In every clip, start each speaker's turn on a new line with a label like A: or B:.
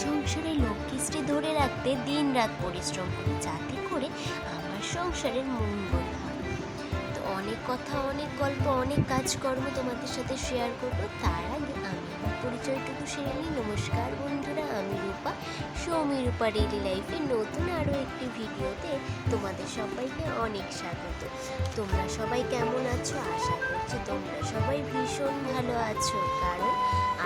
A: সংসারের লক্ষ্মীশ্রী ধরে রাখতে দিন রাত পরিশ্রম করি, যাতে করে আমার সংসারের মঙ্গল হয়। তো অনেক কথা, অনেক গল্প, অনেক কাজকর্ম তোমাদের সাথে শেয়ার করব। তার আগে আমি আমার পরিচয়টুকু সেরে নিই। নমস্কার বন্ধুরা, আমি রূপা, সৌমি রূপা ডেইলি লাইফে নতুন আরও একটি ভিডিওতে তোমাদের সবাইকে অনেক স্বাগত। তোমরা সবাই কেমন আছো? আশা করছি তোমরা সবাই ভীষণ ভালো আছো, কারণ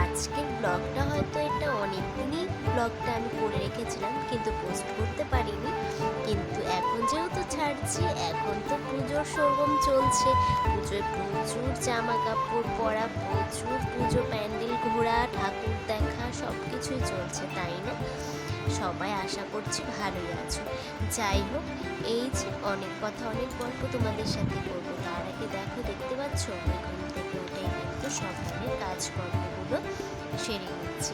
A: আজকের ব্লগটা হয়তো এটা অনেক দিনই ব্লগটা আমি করে রেখেছিলাম, কিন্তু পোস্ট করতে পারিনি। কিন্তু এখন যেহেতু ছাড়ছি, এখন তো পুজোর সরগম চলছে। পুজোয় প্রচুর জামা কাপড় পরা, প্রচুর পুজো প্যান্ডেল ঘোরা, ঠাকুর দেখা, সব কিছুই চলছে, তাই না? সবাই আশা করছি ভালোই আছো। যাই হোক, এই যে অনেক কথা, অনেক গল্প তোমাদের সাথে করবো। তার আগে দেখতে পাচ্ছ আমি ঘুম থেকে উঠেই কিন্তু সকালের কাজকর্মগুলো সেরে নিচ্ছি।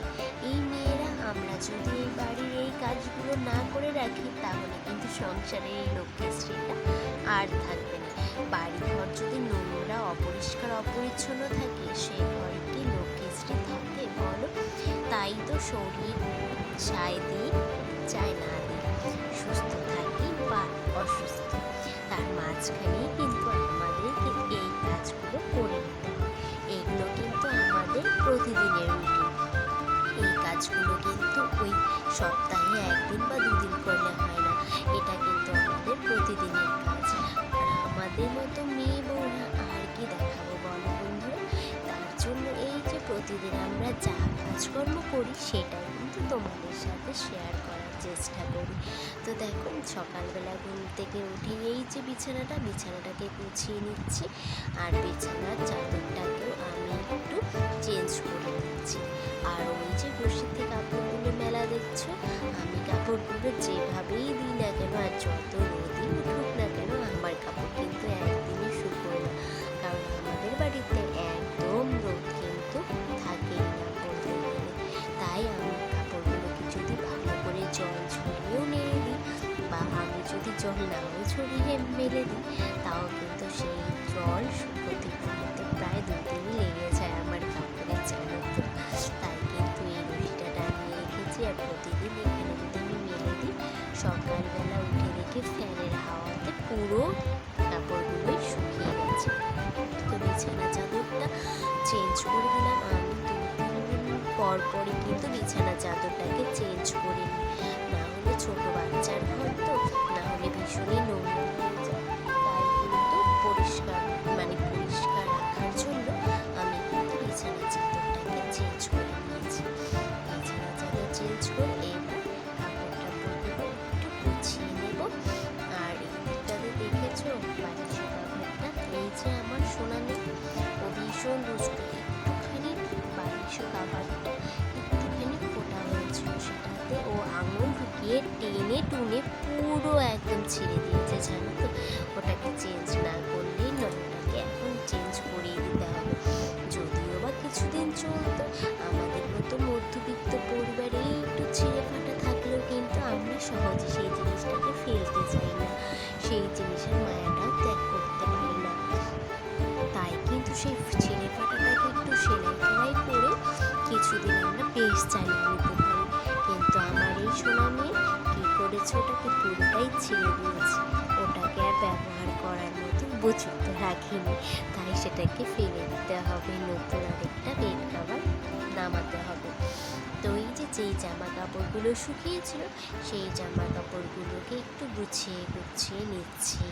A: এই মেয়েরা আমরা যদি এই বাড়ির এই কাজগুলো না করে রাখি, তাহলে কিন্তু সংসারে এই লক্ষ্মীশ্রীটা আর থাকবে না। বাড়ি ঘর যদি নোংরা, অপরিষ্কার, অপরিচ্ছন্ন থাকে, সেই ঘরে কি লক্ষ্মীশ্রী থাকে বলো? তাই তো শরীর সায় দিই, চাই না দিই, সুস্থ থাকি বা অসুস্থ, তার মাঝখানেই কিন্তু আমাদেরকে এই কাজগুলো করে নিতে হয়। এগুলো কিন্তু আমাদের প্রতিদিনের রুটিন। এই কাজগুলো কিন্তু ওই সপ্তাহে একদিন বা দুদিন করলে হয় না, এটা কিন্তু আমাদের প্রতিদিনের কাজ। আর আমাদের মতো মেয়ে বউরা আর কি দেখাবো বলো বন্ধুরা? তার জন্য এই যে প্রতিদিন আমরা যা কাজকর্ম করি, সেটাই কিন্তু তোমাদের সাথে শেয়ার করার চেষ্টা করি। তো দেখো, সকালবেলা ঘুম থেকে উঠে এই যে বিছানাটাকে গুছিয়ে নিচ্ছি, আর বিছানার চাদরটাকেও আমি একটু চেঞ্জ করে নিচ্ছি। আর ওই যে বসিতে কাপড়গুলো মেলা দেখছো, আমি কাপড়গুলো যেভাবেই দিই না কেন, আর যত রোদই উঠুক না কেন, আমার কাপড় কিন্তু একদিনই শুকোয় না। কারণ আমাদের বাড়িতে একদম রোদ কিন্তু থাকেই না বলতে গেলে। তাই আমি কাপড়গুলোকে যদি ভালো করে জল ঝরিয়েও নেড়ে দিই, বা আমি যদি জল নাও ছড়িয়ে মেলে দিই, তাও কিন্তু সেই জল শুকোতে প্রায় 2 দিনই লেগে যায় আমার কাপড়ে, জানো তো। তাই কিন্তু এই রুটিটা টানিয়ে রেখেছি। আর প্রতিদিন এখানে যদি আমি মেলে দিই, সকালবেলা উঠে দেখি ফ্যানের হাওয়াতে পুরো কাপড়গুলোই শুকিয়ে গেছে। তো বিছানা চাদরটা চেঞ্জ করে দিলাম। আমি 2-3 দিন পর পরই কিন্তু বিছানা চাদরটাকে চেঞ্জ করে নিই, না হলে ছোটো বাচ্চার ঘর তো, না হলে ভীষণই নোংরা হয়ে যায়। তাই কিন্তু পরিষ্কার রাখার জন্য আমি কিন্তু বিছানা চাদরটাকে চেঞ্জ করে নিয়েছি। বিছানা চাদর চেঞ্জ করে এবার কাপড়গুলো একটু গুছিয়ে নেব। আর এই দিকটাতে দেখেছো বালিশ কাভারটা, এই যে আমার সোনা মেয়ে, ও ভীষণ দুষ্টু। একটুখানি বালিশ কাভারটা একটুখানি ফোটা হয়েছিল, সেটাতে ও আঙুল ঢুকিয়ে টেনে টুনে পুরো একদম ছিঁড়ে দিয়েছে, জানো তো। ওটাকে চেঞ্জ না করলেই নয়, ওটাকে এখন চেঞ্জ করিয়ে দিতে হবে। যদিও বা কিছুদিন চলতো, আমাদের মতো মধ্যবিত্ত পরিবারে একটু ছিঁড়ে ফাটা থাকলেও কিন্তু আমরা সহজে সেই জিনিসটাকে ফেলতে চাই না, সেই জিনিসের মায়াটাও ত্যাগ করতে পারি না। তাই কিন্তু সেই ছিঁড়ে ফাটাটাকে একটু সেলাই করে কিছুদিন আমরা বেশ চালিয়ে নিতে পারি। কিন্তু আমার এই সোনা মেয়ে কী করেছে, ওটাকে পুরোটাই ছিঁড়ে দিয়েছে। ওটাকে আর ব্যবহার করার মতো উপযুক্ত রাখিনি, তাই সেটাকে ফেলে দিতে হবে, নতুন আরেকটা বেড কভার নামাতে হবে। তো এই যেই জামা কাপড়গুলো শুকিয়েছিল, সেই জামা কাপড়গুলোকে একটু গুছিয়ে নিচ্ছি।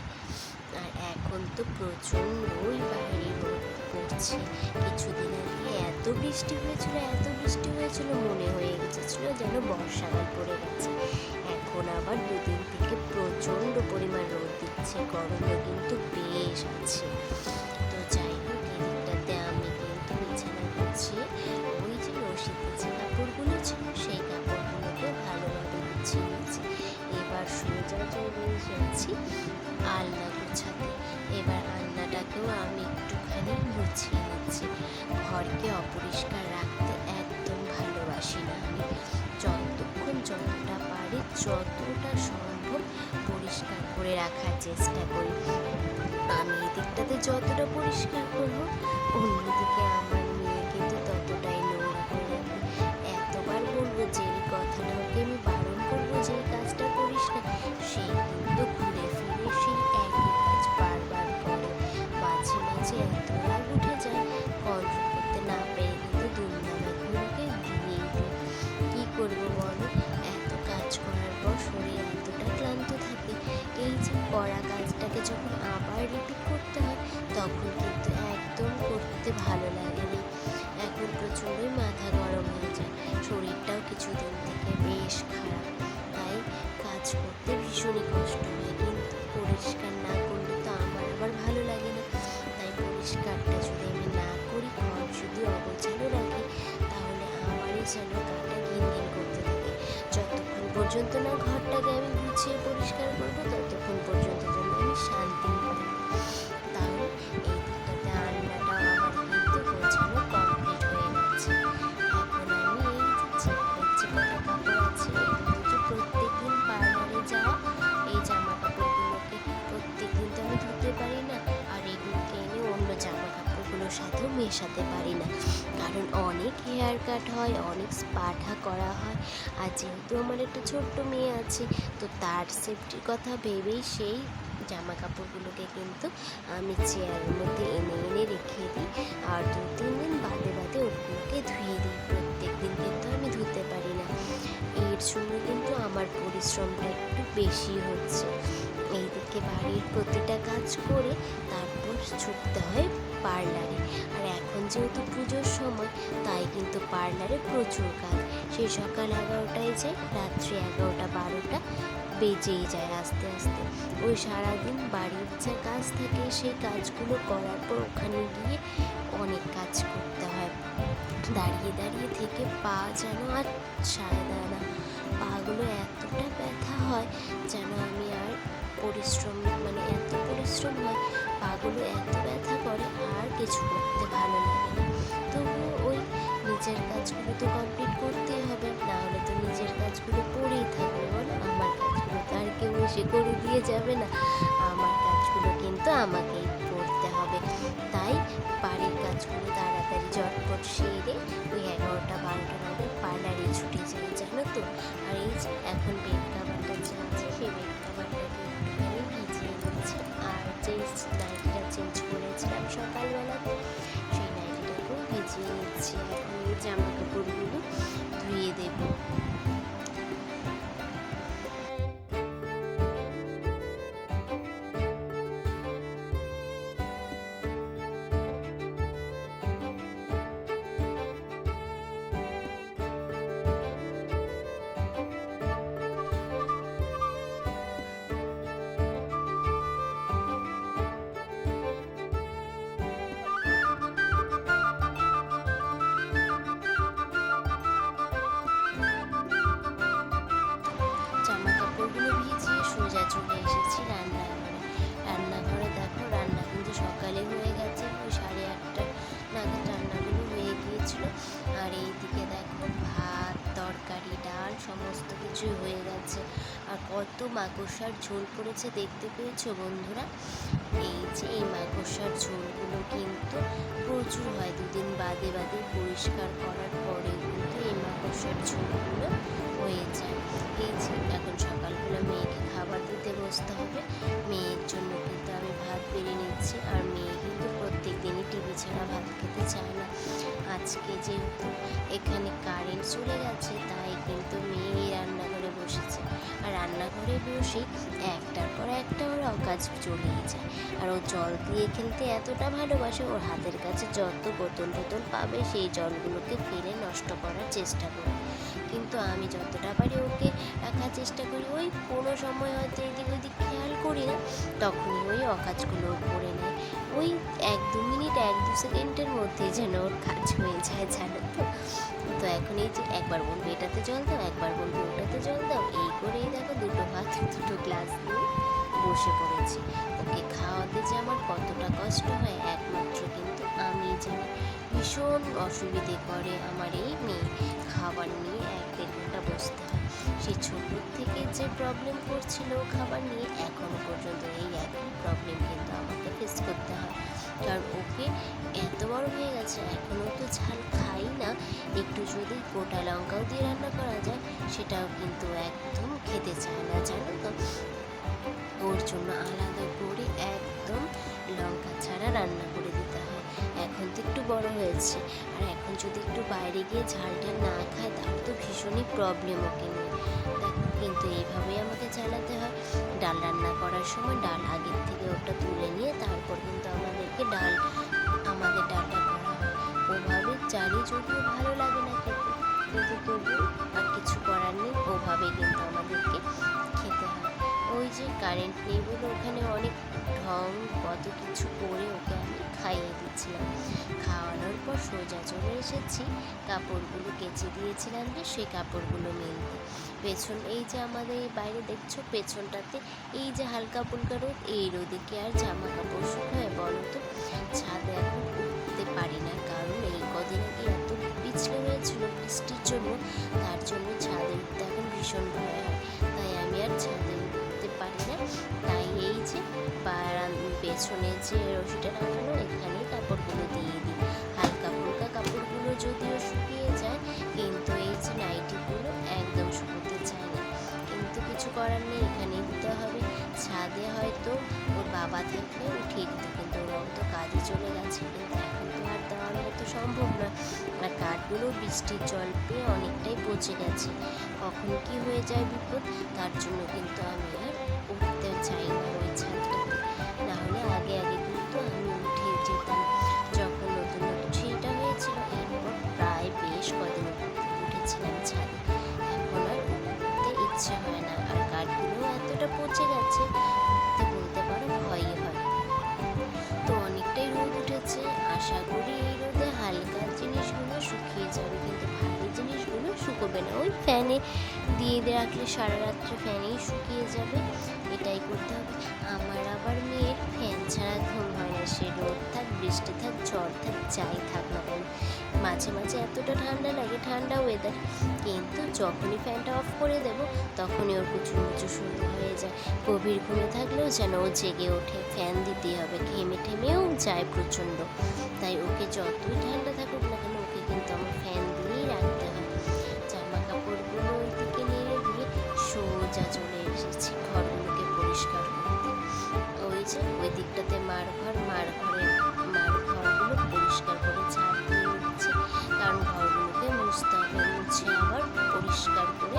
A: আর এখন তো প্রচণ্ডই বাইরে রোদ পড়ছে। কিছুদিন আগে এত বৃষ্টি হয়েছিল, মনে হয়ে গেছিল যেন বর্ষাকাল পড়ে গেছে। এখন আবার 2 দিন থেকে প্রচণ্ড পরিমাণ রোদ দিচ্ছে, গরমে কিন্তু বেশ আছে। তো যাই হোক, এদিকটাতে আমি কিন্তু বিছানা গুছিয়ে ওই যে রশিতে যে কাপড়গুলো ছিল, সেই কাপড়গুলোকে ভালোভাবে গুছিয়ে নিয়েছি। এবার সোজা চলে এসেছি আলনা গুছাতে। এবার আলনাটাকেও আমি একটুখানি গুছিয়ে নিচ্ছি। ঘরকে অপরিষ্কার রাখতে একদম ভালোবাসি না আমি। যতটা পারি, যতটা সম্ভব পরিষ্কার করে রাখার চেষ্টা করি। আমি এদিকটাতে যতটা পরিষ্কার করবো, অন্যদিকে আমার মেয়ে কিন্তু ততটাই নোংরা করে রাখবে। এতবার বলবো যে এই কথাটা করা কাজটাকে যখন আবার রিপিট করতে হয় তখন কিন্তু একদম করতে ভালো লাগে না। এখন প্রচণ্ডই মাথা গরম হয়ে যায়, শরীরটাও কিছুদিন থেকে বেশ খারাপ, তাই কাজ করতে ভীষণই কষ্ট হয়। কিন্তু পরিষ্কার না করলে তো আমার আবার ভালো লাগে না, তাই পরিষ্কারটা যদি আমি না করি, ঘর যদি অগোছালো রাখি, তাহলে আমারই যেন গাটা ঘিনঘিন করতে থাকে। যতক্ষণ পর্যন্ত না ঘরটাকে আমি গুছিয়ে পরিষ্কার করবো ততক্ষণ পর্যন্ত যেন আমি শান্তি পাই। তাহলে এই দিকটাতে রান্নাটাও আমার কিন্তু গোছানো কমপ্লিট হয়ে গেছে। এখন আমি এই যে কটা কাপড় আছে এগুলো তো প্রত্যেকদিন পার্লারে যাওয়া, এই জামা কাপড়গুলোকে প্রত্যেকদিন তো আমি ধুতে পারি না, আর এগুলোকে এনে অন্য জামা কাপড়গুলোর সাথেও মেশাতে পারি না, কারণ অনেক হেয়ার কাট হয়, অনেক স্পাঠা করা হয়। আর যেহেতু আমার একটা ছোট্ট মেয়ে আছে, তো তার সেফটির কথা ভেবেই সেই জামা কাপড়গুলোকে কিন্তু আমি চেয়ারের মধ্যে এনে এনে রেখে দিই, আর 2-3 দিন বাদে বাদে ওগুলোকে ধুয়ে দিই। প্রত্যেক দিন কিন্তু আমি ধুতে পারি না, এর জন্য কিন্তু আমার পরিশ্রমটা একটু বেশি হচ্ছে। এইদিকে বাড়ির প্রতিটা কাজ করে তারপর ছুটতে হয় পার্লারে। আর এখন যেহেতু পুজোর সময়, তাই কিন্তু পার্লারে প্রচুর কাজ। সেই সকাল 11টায় যাই, রাত্রি 11টা-12টা বেজেই যায় আস্তে আস্তে। ওই সারাদিন বাড়ির যা কাজ থাকে সেই কাজগুলো করার পর ওখানে গিয়ে অনেক কাজ করতে হয়। দাঁড়িয়ে দাঁড়িয়ে থেকে পা যেন আর সায় দেয় না, পাগুলো এতটা ব্যথা হয় যেন আমি আর পরিশ্রম এত পরিশ্রম হয়, পাগুলো এত ব্যথা করে, আর কিছু করতে ভালো লাগে না। তবুও ওই নিজের কাজগুলো তো কমপ্লিট করতেই হবে, না হলে তো নিজের কাজগুলো পড়েই থাকবে বলো। আমার কাজগুলো তো আর কেউ এসে করে দিয়ে যাবে না, আমার কাজগুলো কিন্তু আমাকেই করতে হবে। তাই বাড়ির কাজগুলো তাড়াতাড়ি ঝটপট সেরে ওই 11টা-12টা নাগাদ পার্লারে ছুটে যাই, জানো তো। আর এই যে এখন বেড কাভারটা যে আছে, সেই বেড কাভারটাকে একটুখানি ভিজিয়ে নিচ্ছি, আর যে নাইটিটা চেঞ্জ করেছিলাম সকালবেলাতে সেই নাইটিটাকেও ভিজিয়ে নিচ্ছি। এখন এই জামা কাপড়গুলো ধুয়ে দেবো। জামা কাপড়গুলো ভিজিয়ে সোজা চলে এসেছি রান্নাঘরে। রান্নাঘরে দেখো, রান্না কিন্তু সকালে হয়ে গেছে, ওই 8:30 নাগাদ রান্নাগুলো হয়ে গিয়েছিল। আর এইদিকে দেখো ভাত, তরকারি, ডাল সমস্ত কিছুই হয়ে গেছে। আর কত মাকড়সার ঝোল পড়েছে দেখতে পেয়েছো বন্ধুরা। এই যে এই মাকড়সার ঝোলগুলো কিন্তু প্রচুর হয়, 2 দিন বাদে বাদে পরিষ্কার করার পরে কিন্তু এই মাকড়সার ঝোলগুলো হয়ে যায়। এই যে এখন সকালবেলা মেয়েকে খাবার দিতে বসতে হবে, মেয়ের জন্য কিন্তু আমি ভাত বেড়ে নিচ্ছি। আর মেয়ে কিন্তু প্রত্যেক দিনই টিভি ছাড়া ভাত খেতে চায় না। আজকে যেহেতু এখানে কারেন্ট চলে গেছে, তাই কিন্তু মেয়ে রান্নাঘরে বসেছে। আর রান্নাঘরে বসে একটার পর একটা ওর অকাজ চলেই যায়। আর ও জল দিয়ে খেলতে এতটা ভালোবাসে, ওর হাতের কাছে যত বোতল টোতল পাবে সেই জলগুলোকে ফেলে নষ্ট করার চেষ্টা করে। কিন্তু আমি যতটা পারি ওকে রাখার চেষ্টা করি। ওই কোনো সময় হয়তো এদিক ওদিক খেয়াল করি না, তখনই ওই অকাজগুলো করে নেয়। ওই 1-2 মিনিট 1-2 সেকেন্ডের মধ্যে যেন ওর কাজ হয়ে যায়, জানো তো। তো এখন এই যে একবার বলবো এটাতে জল দাও, একবার বলবো ওটাতে জল দাও, এই করেই দেখো 2টো ভাত 2টো গ্লাস নিয়ে বসে পড়েছি। ওকে খাওয়াতে যে আমার কতটা কষ্ট হয় একমাত্র কিন্তু আমি জানি। ভীষণ অসুবিধে করে আমার এই মেয়ে, খাবার নিয়ে 1-1.5 ঘন্টা বসতে হয়। সেই ছোটোর থেকে যে প্রবলেম করছিল খাবার নিয়ে, এখনও পর্যন্ত এই একই প্রবলেম কিন্তু আমাকে ফেস করতে হয়। কারণ ওকে এত বড় হয়ে গেছে, এখনও তো ঝাল খাই না। একটু যদি গোটা লঙ্কাও দিয়ে রান্না করা যায়, সেটাও কিন্তু একদম খেতে চায় না, জানো তো। ওর জন্য আলাদা করে একদম লঙ্কা ছাড়া রান্না করে দিতে হয়। এখন তো একটু বড় হয়েছে, আর এখন যদি একটু বাইরে গিয়ে ঝালটা না খায়, তাহলে তো ভীষণই প্রবলেম ওকে নিয়ে। দেখো কিন্তু এইভাবেই আমাকে চালাতে হয়। ডাল রান্না করার সময় ডাল আগের থেকে ওটা তুলে নিয়ে তারপর কিন্তু আমাদের ডালটা করা হয়। ওভাবে জানি যদিও ভালো লাগে না খেতে, কিন্তু তবুও আর কিছু করার নেই, ওভাবে কিন্তু আমাদেরকে খেতে হয়। ওই যে কারেন্ট নেই বলে ওখানে অনেক ঢং কত কিছু করে ওকে আমি খাইয়ে দিচ্ছিলাম। খাওয়ানোর পর সোজা চলে এসেছি কাপড়গুলো কেচে দিয়েছিলাম যে সেই কাপড়গুলো মেলতে। পেছন এই যে আমাদের বাইরে দেখছো পেছনটাতে এই যে হালকা ফুলকা রোদ, এই রোদে কি আর জামা কাপড় শুকায় বলো তো? ছাদে এখন উঠতে পারি না, কারণ এই কদিন আগে এত পিছলে হয়েছিল বৃষ্টির জন্য, তার জন্য ছাদে উঠতে এখন ভীষণ ভয় হয়। তাই আমি আর ছাদে উঠতে পারি না। তাই এই যে পেছনে যে রশিটা লাগানো এখানেই কাপড়গুলো দিয়ে দিই। হালকা ফুলকা কাপড়গুলো যদিও শুকিয়ে যায়, কিন্তু এই যে নাইটিগুলো একদম শুকোতে চায় না। কিন্তু কিছু করার নেই, এখানেই দিতে হবে। ছাদে হয়তো ওর বাবা থাকলে উঠিয়ে দিত, কিন্তু ওরাও তো কাজে চলে গেছে, কিন্তু এখন তো আর দেওয়ার মতো সম্ভব না। আর কাঠগুলো বৃষ্টির জল পেয়ে অনেকটাই পচে গেছে, কখন কি হয়ে যায় বিপদ, তার জন্য কিন্তু আমি আর উঠতে চাই না ওই ছাদটাতে। নাহলে আগে কিন্তু আমি উঠে যেতাম যখন নতুন নতুন সেইটা হয়েছিল। এরপর প্রায় বেশ কদিন উঠেছিলাম ছাদে, এখন আর উঠতে ইচ্ছে হয় না। আর কাঠগুলো এতটা পচে গেছে তো বলতে পারো ভয়ই হয়। তো অনেকটাই রোদ উঠেছে, আশা করি এই রোদে হালকা জিনিসগুলো শুকিয়ে যাবে, কিন্তু ভারী জিনিসগুলো শুকোবে না। ওই ফ্যানে দিয়ে রাখলে সারা রাত্রে ফ্যানেই শুকিয়ে যাবে, এটাই করতে হবে। আমার আবার মেয়ের ফ্যান ছাড়া ঘুম হয় না, সে রোদ থাক বৃষ্টি থাক ঝড় থাক যাই থাক না কেন। মাঝে মাঝে এতটা ঠান্ডা লাগে, ঠান্ডা ওয়েদার, কিন্তু যখনই ফ্যানটা অফ করে দেব তখনই ওর কুচুর মুচুর শুরু হয়ে যায়। গভীর ঘুমে থাকলেও যেন ও জেগে ওঠে, ফ্যান দিতেই হবে, ঘেমে ঠেমেও যায় প্রচণ্ড। তাই ওকে যতই ঠান্ডা থাকুক না কেন ওকে কিন্তু আমার ফ্যান দিয়েই রাখতে হয়। জামা কাপড়গুলো ওই দিকে নেড়ে দিয়ে সোজা চলে এসেছি ঘরগুলোকে পরিষ্কার করতে। ওই যে ওই দিকটাতে মার ঘরগুলো পরিষ্কার করে ঝাড় দিয়ে নিচ্ছে, কারণ ঘরগুলোকে মুছতে হবে, মুছে আবার পরিষ্কার করে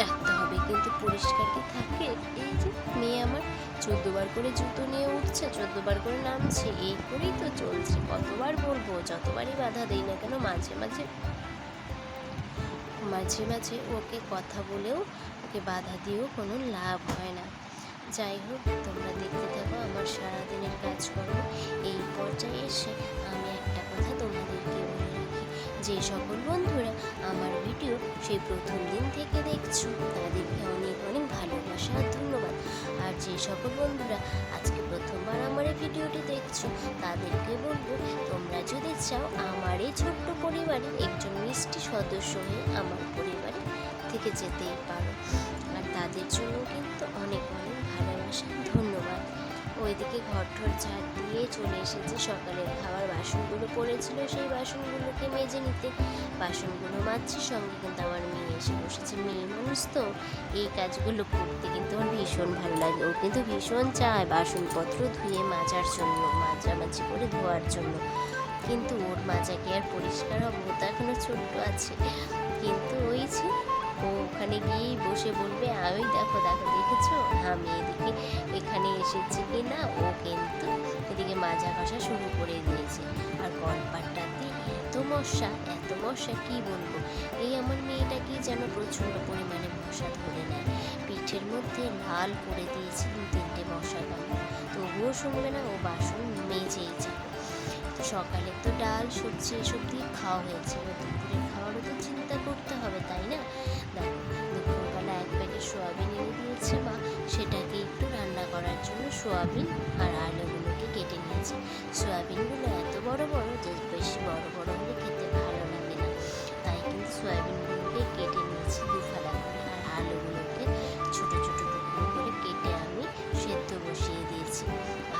A: রাখতে হবে। কিন্তু পরিষ্কার কি থাকে? এই যে মেয়ে আমার 14 বার করে জুতো নিয়ে উঠছে, 14 বার করে নামছে, এই করেই তো চলছে। কতবার বলবো, যতবারই বাধা দেই না কেন মাঝে মাঝে ওকে কথা বলেও ওকে বাধা দিয়েও কোনো লাভ হয় না। যাই হোক, তোমরা দেখতে থাকো আমার সারাদিনের কাজকর্ম। এই পর্যায়ে এসে আমি একটা কথা তোমাদেরকে বলে রাখি, যে সকল বন্ধুরা আমার ভিডিও সেই প্রথম দিন থেকে দেখছো তাদেরকে অনেক অনেক ভালোবাসা আর ধন্যবাদ। আর যে সকল বন্ধুরা আজকে প্রথমবার আমার এই ভিডিওটি দেখছো তাদেরকে বলবো, তোমরা যদি চাও আমার এই ছোট্ট পরিবারের একজন মিষ্টি সদস্য হয়ে আমার পরিবারে থেকে যেতেই পারো। আর তাদের জন্য কিন্তু অনেক অনেক ভালোবাসা, ধন্যবাদ। ওইদিকে ঘর ঝাড় দিয়ে চলে এসেছি, সকালের খাবার বাসনগুলো পড়েছিল সেই বাসনগুলোকে মেজে নিতে। বাসনগুলো মাজছি, সঙ্গে কিন্তু আমার মেয়ে এসে বসেছে। মেয়ে মানুষ তো এই কাজগুলো করতে কিন্তু আমার ভীষণ ভালো লাগে। ও কিন্তু ভীষণ চায় বাসনপত্র ধুয়ে মাজার জন্য, মাজামাজি করে ধোয়ার জন্য, কিন্তু ওর মাজা কি আর পরিষ্কার হবে? ও তো এখনো ছোট্ট আছে। কিন্তু ওই যে ও ওখানে গিয়েই বসে বলবে, ওই দেখো দেখেছো আমি এখানে এসেছি কি না। ও কিন্তু এদিকে মাজা ঘষা শুরু করে দিয়েছে। আর কলপাটটাতে এত মশা কি বলবো। এই আমার মেয়েটাকে যেন প্রচণ্ড পরিমাণে মশা ধরে নেয়, পিঠের মধ্যে লাল করে দিয়েছে 2-3টে মশা কামড়, তবুও শুনবে না, ও বাসন মেজেই যাবে। তো সকালে তো ডাল সবজি এসব দিয়ে খাওয়া হয়েছে, দুপুরে খাওয়ারও তো চিন্তা করতে হবে, তাই না? দেখো দুপুরবেলা এক প্যাকেট সোয়াবিন এনে দিয়েছে মা, সেটাকে একটু রান্না করার জন্য সোয়াবিন আর আলুগুলোকে কেটে নিয়েছে। সোয়াবিনগুলো এত বড় বড় যে বেশি বড় বড় হলে খেতে ভালো লাগে না, তাই কিন্তু সোয়াবিনগুলোকে কেটে নিয়েছি 2 ফালা করে। আর আলুগুলোকে ছোট ছোট টুকরো করে কেটে আমি সেদ্ধ বসিয়ে দিয়েছি।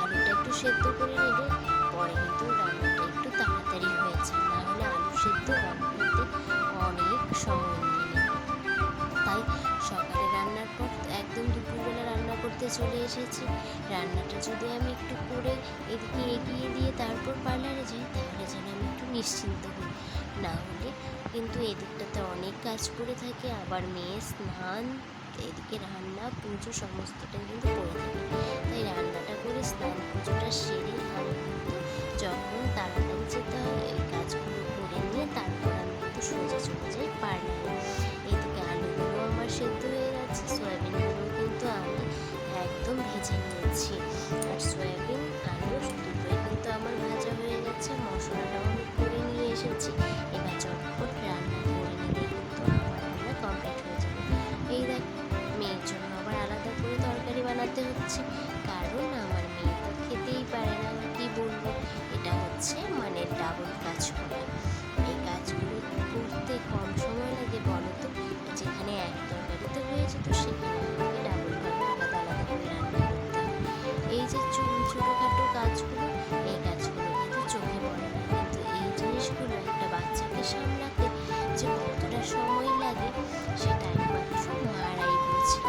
A: আলুটা একটু সেদ্ধ করে নিলে পরে কিন্তু রান্নাটা একটু তাড়াতাড়ি হয়েছে, না হলে আলু সেদ্ধ রান্না করতে অনেক সময় নিয়ে নেয়। তাই সকালে রান্নার পর একদম দুপুরবেলা রান্না করতে চলে এসেছি। রান্নাটা যদি আমি একটু করে এদিকে এগিয়ে দিয়ে তারপর পার্লারে যাই, তাহলে যেন আমি একটু নিশ্চিন্ত হই, না হলে কিন্তু এদিকটাতে অনেক কাজ করে থাকে, আবার মেয়ে স্নান, এদিকে রান্না, পুজো সমস্তটা কিন্তু করে থাকে। তাই রান্নাটা করে স্নান পুজোটা সেরে আমি কিন্তু যখন তাড়াতাড়ি যেতে হয় এই কাজগুলো করে নিয়ে তারপর আমি কিন্তু সোজা চলে যাই পার্লারে। এদিকে আলুগুলো আমার সেদ্ধ হয়ে গেছে, সয়াবিনগুলো কিন্তু আমি একদম ভেজে নিয়েছি। আর সয়াবিন আলু দুটোই কিন্তু আমার ভাজা হয়ে গেছে, মশলাটাও আমি করে নিয়ে এসেছি। এবার চটপট রান্না করে নিলে কিন্তু আমার রান্না কমপ্লিট হয়ে যাবে। এই দেখ, মেয়ের জন্য আবার আলাদা করে তরকারি বানাতে হচ্ছে, কারণ আমার মেয়ে তো খেতেই পারে না। কি বলবো, এটা হচ্ছে মানে ডাবল কাজ করে। এই কাজগুলো করতে কম সময় লাগে বলো তো? যেখানে এক তরকারিতে হয়ে যেত সেখানে আমাকে ডাবলভাবে আলাদা আলাদা করে রান্না করতে হয়। এই যে ছোটোখাটো কাজগুলো, এই কাজগুলো কিন্তু চোখে পড়ে না, কিন্তু এই জিনিসগুলো একটা বাচ্চাকে সামলাতে যে কতটা সময় লাগে সেটা একমাত্র মারাই বোঝে।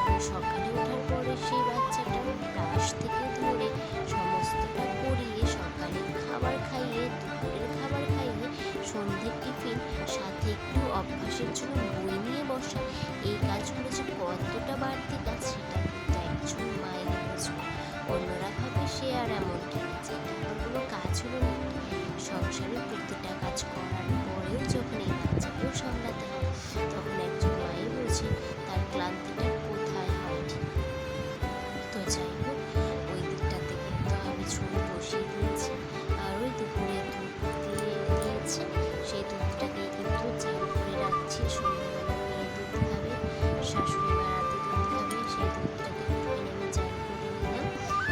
A: কারণ সকালে ওঠার পরে সেই বাচ্চাটা ব্রাশ থেকে ধরে সমস্তটা করিয়ে সকালে খাবার খাইয়ে, দুপুরের খাবার খাইয়ে, সন্ধ্যের টিফিন, সাথে একটু অভ্যাসের জন্য বই নিয়ে বসা, এই কাজগুলো যে কতটা বাড়তি কাজ সেটা কিন্তু একজন মাই বুঝবে। অন্যরা ভাবে সে আর এমন কি যে কোনো কাজ হলো নাকি। সংসারের প্রতিটা কাজ করার পরেও যখন এই বাচ্চাকেও সামলাতে হয় তখন একজন মাই বোঝে তার ক্লান্তিটা কোথায় হয়। ঠিক তো যাই হোক, ওই দিকটাতে কিন্তু আমি ঝোল বসিয়ে দিয়েছি, আর ওই দুপুরে দুধ দিয়ে দিয়েছি, সেই দুধটাকেই কিন্তু চাল করে রাখছি। সন্ধ্যাবেলা মেয়ে দুধ খাবে, শাশুড়ি মা রাতে দুধ খাবে, সেই দুধটাকে একটুখানি আমি চাল করে নিলাম।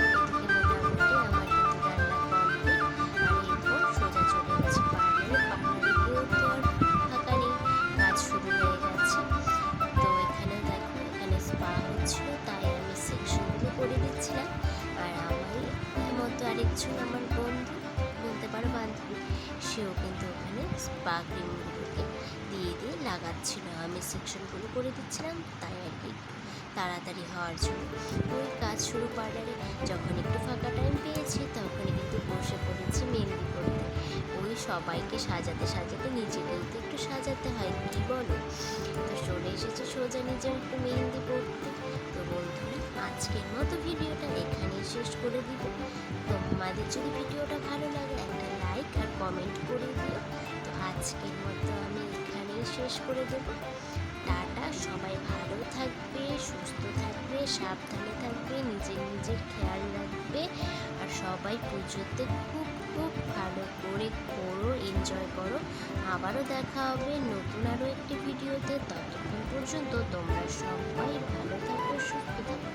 A: এদিকে মোটামুটি আমার কিন্তু রান্না কমপ্লিট, আর এরপর সোজা চলে গেছি পার্লারে। পার্লারে গিয়েও তো আর ফাঁকা নেই, কাজ শুরু হয়ে গেছে। তো এখানে দেখো, এখানে স্পা হচ্ছিল, তাই আমি সেকশনগুলো করে দিচ্ছিলাম। আর আমার মতো আরেকজন আমার বন্ধু, বলতে পারো বান্ধবী, সেও কিন্তু ওখানে স্পা ক্রিমগুলোকে দিয়ে দিয়ে লাগাচ্ছিল, আমি সেকশনগুলো করে দিচ্ছিলাম, তাই আর কি একটু তাড়াতাড়ি হওয়ার জন্য। ওই কাজ শুরু পার্লারে যখন একটু ফাঁকা টাইম পেয়েছি তখনই কিন্তু বসে পড়েছি মেহেন্দি করতে। ওই সবাইকে সাজাতে সাজাতে নিজেকেও তো একটু সাজাতে হয়, কি বলো? তো চলে এসেছে সোজা নিজের একটু মেহেন্দি পড়তে। তো বন্ধুরা, আজকের মতো ভিডিওটা এখানেই শেষ করে দিব। তোমাদের যদি ভিডিওটা ভালো লাগে একটা লাইক আর কমেন্ট করে দিও। তো আজকের মতো আমি এখানেই শেষ করে দেব। টাটা, সবাই ভালো থাকবে, সুস্থ থাকবে, সাবধানে থাকবে, নিজের খেয়াল রাখবে, আর সবাই পুজোতে খুব খুব ভালো করে করো, এনজয় করো। আবারও দেখা হবে নতুন আরও একটি ভিডিওতে। ততক্ষণ পর্যন্ত তোমরা সবাই ভালো থাকো, সুস্থ থাকো।